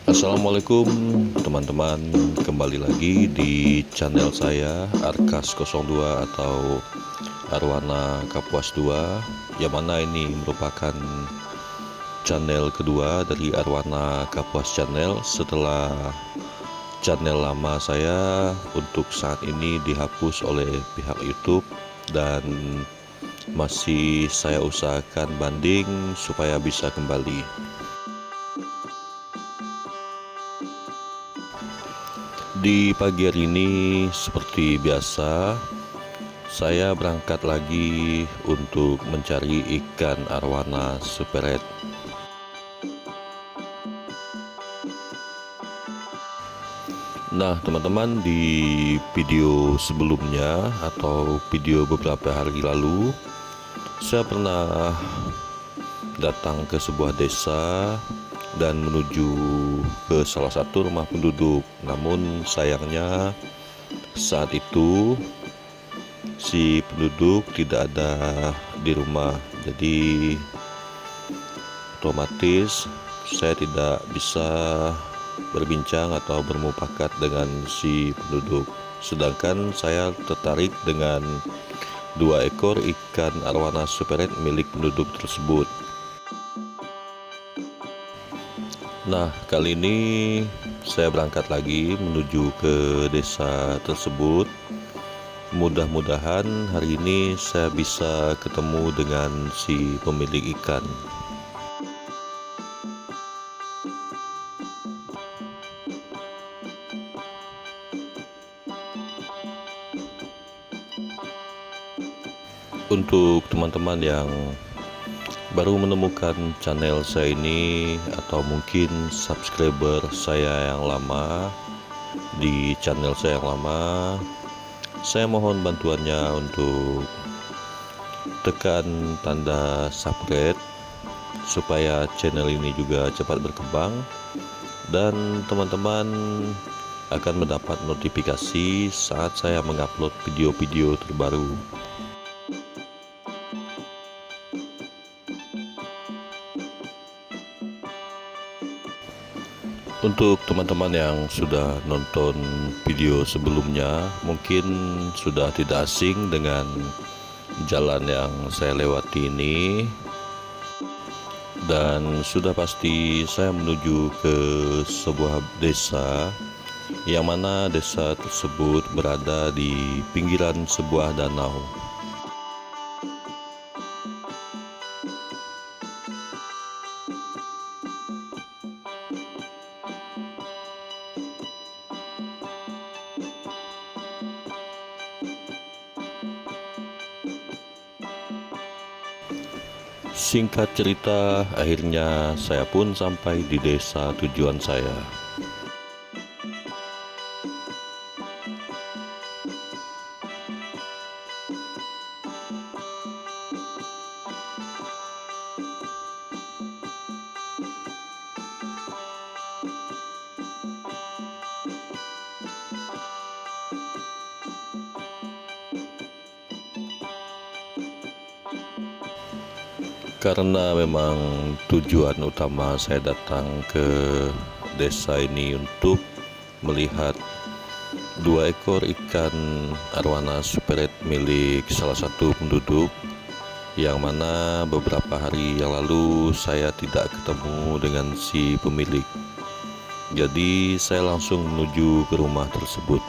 Assalamualaikum teman-teman, kembali lagi di channel saya Arkas 02 atau Arwana Kapuas 2, yang mana ini merupakan channel kedua dari Arwana Kapuas channel setelah channel lama saya untuk saat ini dihapus oleh pihak YouTube, dan masih saya usahakan banding supaya bisa kembali. Di pagi hari ini seperti biasa saya berangkat lagi untuk mencari ikan arwana super red. Nah teman-teman, di video sebelumnya atau video beberapa hari lalu saya pernah datang ke sebuah desa dan menuju ke salah satu rumah penduduk. Namun sayangnya saat itu si penduduk tidak ada di rumah, jadi otomatis saya tidak bisa berbincang atau bermufakat dengan si penduduk. Sedangkan saya tertarik dengan 2 ekor ikan arwana super red milik penduduk tersebut. Nah, kali ini saya berangkat lagi menuju ke desa tersebut. Mudah-mudahan hari ini saya bisa ketemu dengan si pemilik ikan. Untuk teman-teman yang baru menemukan channel saya ini atau mungkin subscriber saya yang lama di channel saya yang lama, saya mohon bantuannya untuk tekan tanda subscribe supaya channel ini juga cepat berkembang dan teman-teman akan mendapat notifikasi saat saya mengupload video-video terbaru. Untuk teman-teman yang sudah nonton video sebelumnya, mungkin sudah tidak asing dengan jalan yang saya lewati ini, dan sudah pasti saya menuju ke sebuah desa, yang mana desa tersebut berada di pinggiran sebuah danau. Singkat cerita, akhirnya saya pun sampai di desa tujuan saya. Karena memang tujuan utama saya datang ke desa ini untuk melihat 2 ekor ikan arwana super red milik salah satu penduduk, yang mana beberapa hari yang lalu saya tidak ketemu dengan si pemilik. Jadi saya langsung menuju ke rumah tersebut.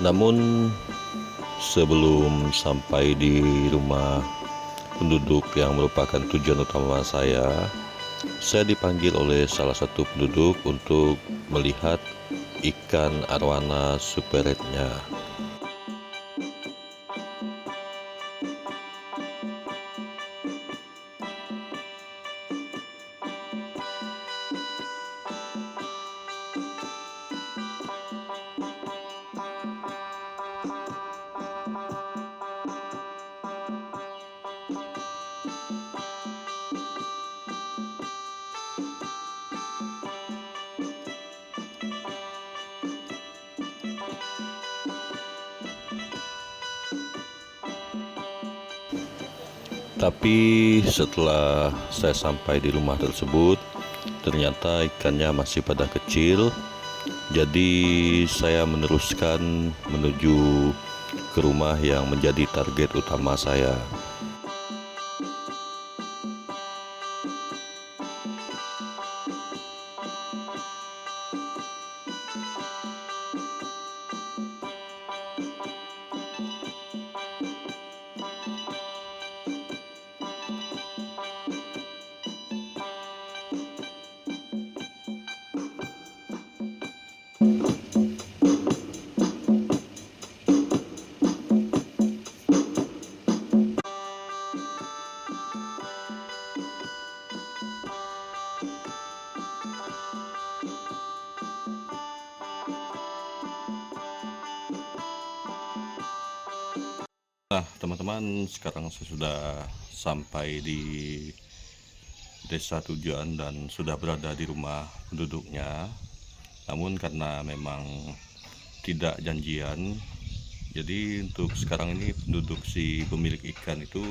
Namun sebelum sampai di rumah penduduk yang merupakan tujuan utama saya dipanggil oleh salah satu penduduk untuk melihat ikan arwana superrednya. Tapi setelah saya sampai di rumah tersebut, ternyata ikannya masih pada kecil. Jadi saya meneruskan menuju ke rumah yang menjadi target utama saya. Nah, teman-teman, sekarang saya sudah sampai di desa tujuan dan sudah berada di rumah penduduknya. Namun karena memang tidak janjian, jadi untuk sekarang ini penduduk si pemilik ikan itu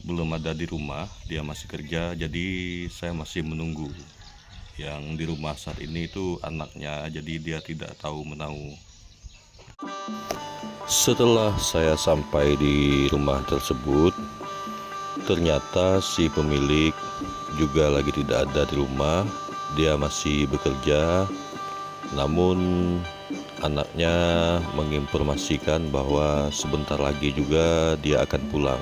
belum ada di rumah, dia masih kerja. Jadi saya masih menunggu. Yang di rumah saat ini itu anaknya, jadi dia tidak tahu menahu. Setelah saya sampai di rumah tersebut, ternyata si pemilik juga lagi tidak ada di rumah. Dia masih bekerja, namun anaknya menginformasikan bahwa sebentar lagi juga dia akan pulang.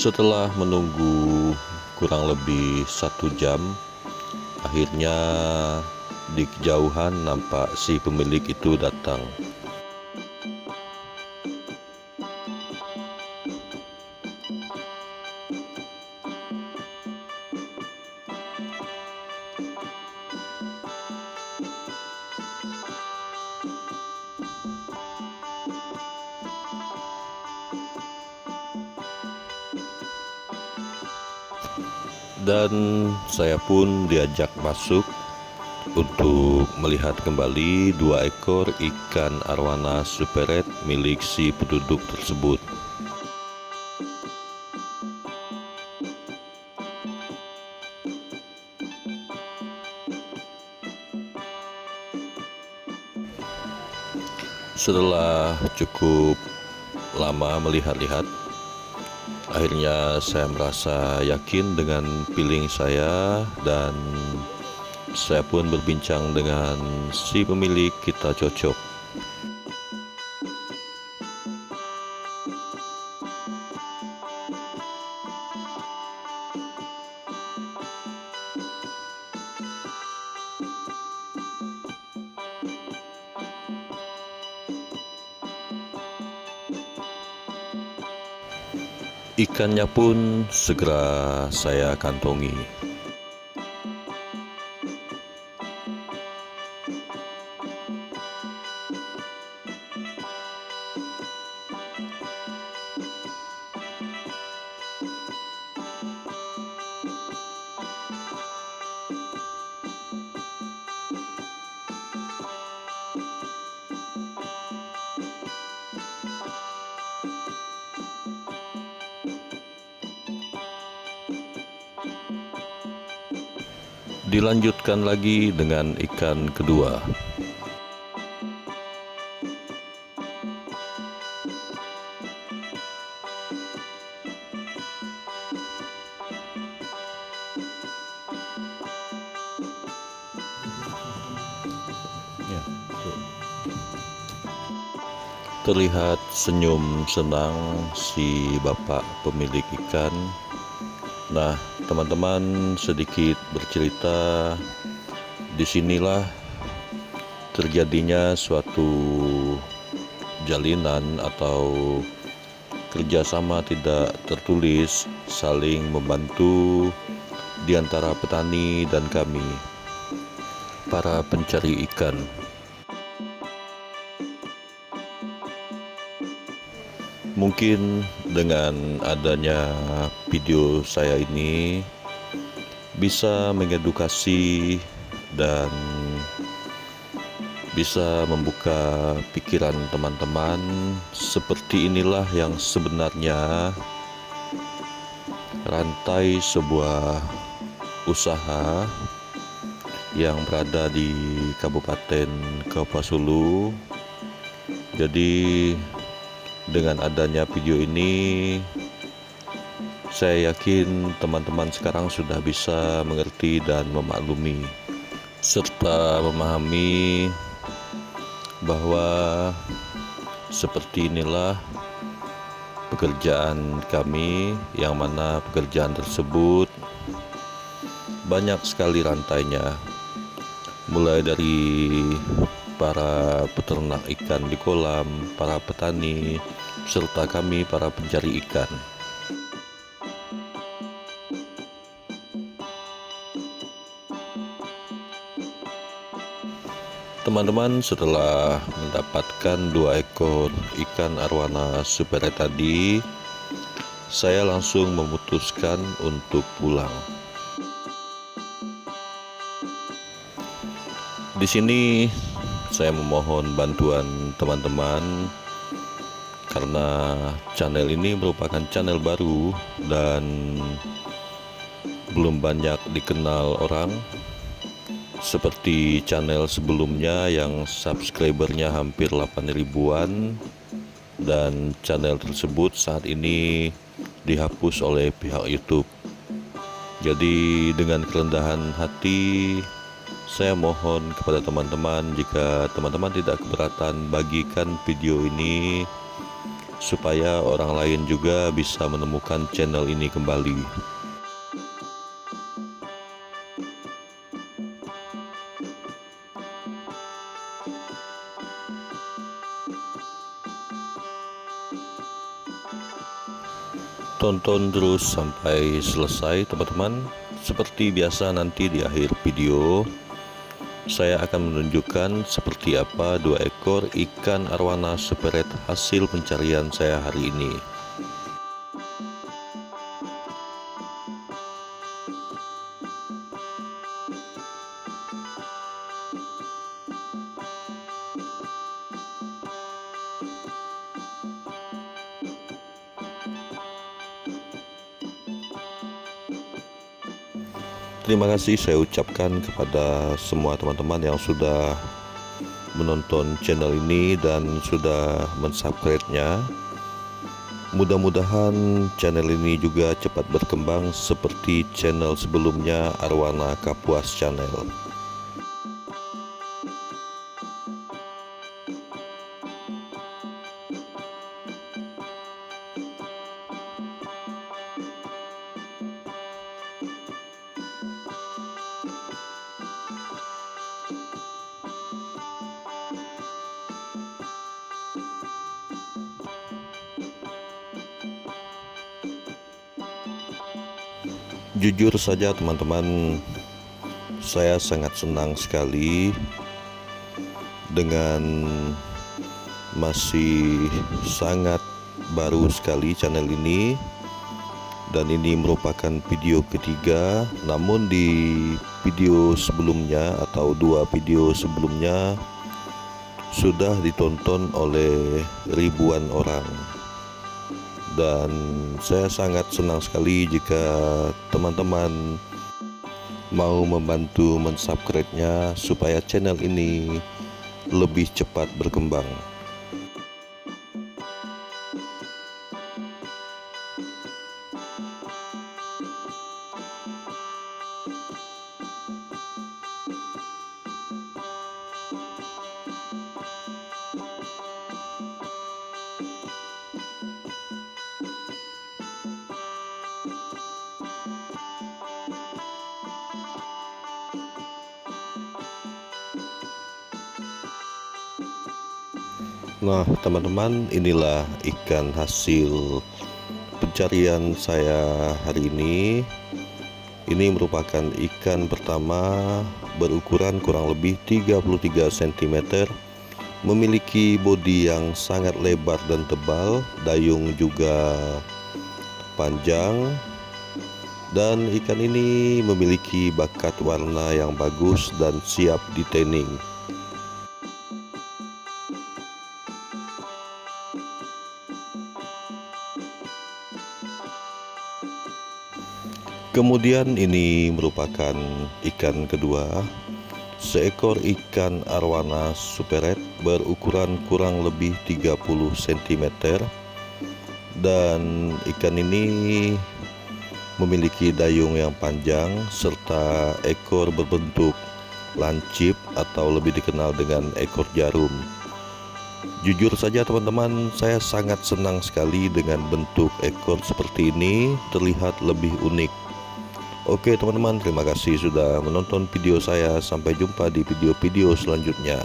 Setelah menunggu kurang lebih 1 jam, akhirnya di kejauhan nampak si pemilik itu datang. Dan saya pun diajak masuk untuk melihat kembali 2 ekor ikan arwana superred milik si penduduk tersebut. Setelah cukup lama melihat-lihat, akhirnya saya merasa yakin dengan feeling saya, dan saya pun berbincang dengan si pemilik, kita cocok. Ikannya pun segera saya kantongi. Dilanjutkan lagi dengan ikan kedua. Ya, terlihat senyum senang si bapak pemilik ikan. Nah, teman-teman, sedikit bercerita, disinilah terjadinya suatu jalinan atau kerjasama tidak tertulis saling membantu di antara petani dan kami, para pencari ikan. Mungkin dengan adanya video saya ini bisa mengedukasi dan bisa membuka pikiran teman-teman. Seperti inilah yang sebenarnya rantai sebuah usaha yang berada di Kabupaten Kapuas Hulu. Jadi dengan adanya video ini, saya yakin teman-teman sekarang sudah bisa mengerti dan memaklumi serta memahami bahwa seperti inilah pekerjaan kami, yang mana pekerjaan tersebut banyak sekali rantainya, mulai dari para peternak ikan di kolam, para petani, serta kami para pencari ikan. Teman-teman, setelah mendapatkan 2 ekor ikan arwana superet tadi, saya langsung memutuskan untuk pulang. Di sini saya memohon bantuan teman-teman karena channel ini merupakan channel baru dan belum banyak dikenal orang seperti channel sebelumnya yang subscribernya hampir 8 ribuan, dan channel tersebut saat ini dihapus oleh pihak YouTube. Jadi dengan kerendahan hati saya mohon kepada teman-teman, jika teman-teman tidak keberatan, bagikan video ini supaya orang lain juga bisa menemukan channel ini kembali. Tonton terus sampai selesai teman-teman. Seperti biasa, nanti di akhir video saya akan menunjukkan seperti apa 2 ekor ikan arwana superet hasil pencarian saya hari ini. Terima kasih saya ucapkan kepada semua teman-teman yang sudah menonton channel ini dan sudah mensubscribe-nya. Mudah-mudahan channel ini juga cepat berkembang seperti channel sebelumnya, Arwana Kapuas Channel. Jujur saja teman-teman, saya sangat senang sekali dengan masih sangat baru sekali channel ini, dan ini merupakan video ketiga. Namun di video sebelumnya atau 2 video sebelumnya sudah ditonton oleh ribuan orang. Dan saya sangat senang sekali jika teman-teman mau membantu mensubscribe-nya supaya channel ini lebih cepat berkembang. Nah teman-teman, inilah ikan hasil pencarian saya hari ini. Ini merupakan ikan pertama berukuran kurang lebih 33 cm, memiliki bodi yang sangat lebar dan tebal, dayung juga panjang, dan ikan ini memiliki bakat warna yang bagus dan siap di tanning. Kemudian ini merupakan ikan kedua, seekor ikan arwana super red berukuran kurang lebih 30 cm, dan ikan ini memiliki dayung yang panjang serta ekor berbentuk lancip atau lebih dikenal dengan ekor jarum. Jujur saja teman-teman, saya sangat senang sekali dengan bentuk ekor seperti ini, terlihat lebih unik. Oke teman-teman, terima kasih sudah menonton video saya. Sampai jumpa di video-video selanjutnya.